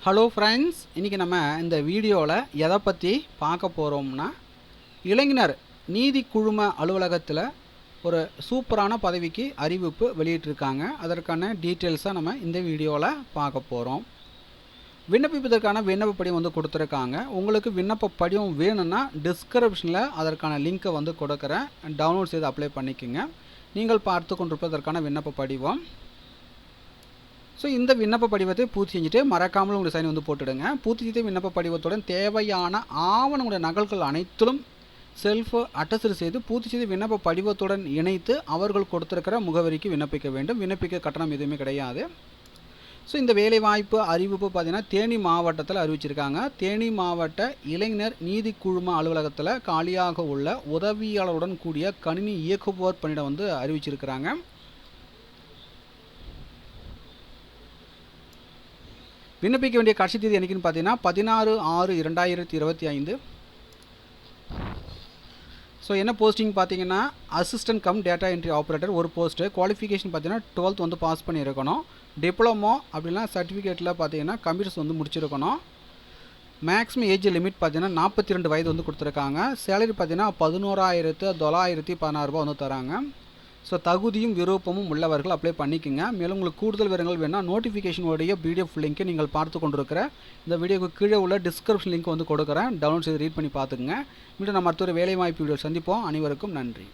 Hello friends, இன்றைக்கி நம்ம இந்த வீடியோவில் எதை பற்றி பார்க்க போகிறோம்னா, இளைஞர் நீதி குழும அலுவலகத்தில் ஒரு சூப்பரான பதவிக்கு அறிவிப்பு வெளியிட்டிருக்காங்க. அதற்கான டீட்டெயில்ஸாக நம்ம இந்த வீடியோவில் பார்க்க போகிறோம். விண்ணப்பிப்பதற்கான விண்ணப்ப படிவம் கொடுத்துருக்காங்க. உங்களுக்கு விண்ணப்ப படிவம் வேணும்னா டிஸ்கிரிப்ஷனில் அதற்கான லிங்க்கை கொடுக்குறேன். டவுன்லோட் செய்து அப்ளை பண்ணிக்கோங்க. நீங்கள் பார்த்து கொண்டிருப்பதற்கான விண்ணப்ப படிவம். ஸோ இந்த விண்ணப்ப படிவத்தை பூர்த்தி செஞ்சுட்டு மறக்காமல் உங்களுடைய சைன் போட்டுடுங்க. பூர்த்தி செய்த விண்ணப்ப படிவத்துடன் தேவையான ஆவணங்களுடைய நகல்கள் அனைத்திலும் செல்ஃப் அட்டஸ்ட் செய்து பூர்த்தி செய்த விண்ணப்ப படிவத்துடன் இணைத்து அவர்கள் கொடுத்துருக்கிற முகவரிக்கு விண்ணப்பிக்க வேண்டும். விண்ணப்பிக்க கட்டணம் எதுவுமே கிடையாது. ஸோ இந்த வேலைவாய்ப்பு அறிவிப்பு பார்த்திங்கன்னா தேனி மாவட்டத்தில் அறிவிச்சிருக்காங்க. தேனி மாவட்ட இளைஞர் நீதி குழும அலுவலகத்தில் காலியாக உள்ள உதவியாளருடன் கூடிய கணினி இயக்குபவர் பணியிடம் அறிவிச்சிருக்கிறாங்க. விண்ணப்பிக்க வேண்டிய கடைசி தேதி என்னைக்குன்னு பார்த்தீங்கன்னா 16/6/2025. ஸோ என்ன போஸ்டிங் பார்த்தீங்கன்னா assistant come data entry operator ஒரு போஸ்ட்டு. குவாலிஃபிகேஷன் பார்த்தீங்கன்னா 12th பாஸ் பண்ணியிருக்கணும். டிப்ளமோ அப்படின்னா சர்டிஃபிகேட்டில் பார்த்தீங்கன்னா கம்ப்யூட்டர்ஸ் முடிச்சிருக்கணும். மேக்ஸிமம் ஏஜ் லிமிட் பார்த்தீங்கன்னா 42 வயது கொடுத்துருக்காங்க. சேலரி பார்த்தீங்கன்னா 11,916 தராங்க. ஸோ தகுதியும் விருப்பமும் உள்ளவர்கள் அப்ளை பண்ணிக்கோங்க. மேலும் உங்களுக்கு கூடுதல் விவரங்கள் வேணால் நோட்டிஃபிகேஷனுடைய பிடிஎஃப் லிங்க்கை நீங்கள் பார்த்து கொண்டிருக்கிற இந்த வீடியோக்கு கீழே உள்ள டிஸ்கிரிப்ஷன் லிங்க் கொடுக்குறேன். டவுன்லோட் செய்து ரீட் பண்ணி பார்த்துக்குங்க. மீண்டும் நம்ம அடுத்த ஒரு வேலைவாய்ப்பு வீடியோ சந்திப்போம். அனைவருக்கும் நன்றி.